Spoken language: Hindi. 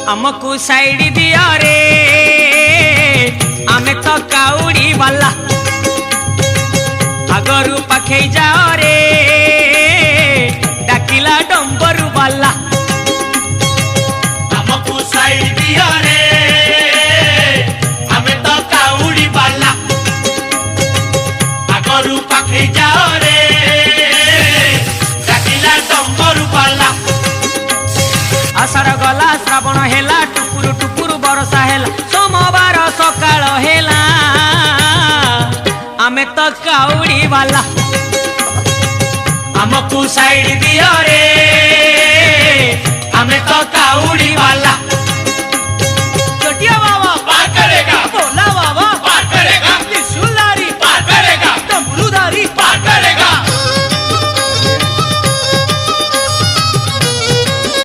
हमको साइड दिया रे आमे तो काउड़ी वाला आगरू पाखे जाओ रे डाकिला डंबरू वाला हमको साइड दिया रे आमे तो काउड़ी वाला आगरू पाखे जाओ रे डाकिला डंबरू वाला आषाढ़ गला श्रावण हेला टुपुरु टुपुरु बरसा हेला सोमवार सकाळ हेला आमे तो काउड़ी वाला हमको साइड दिया रे आमे तो काउड़ी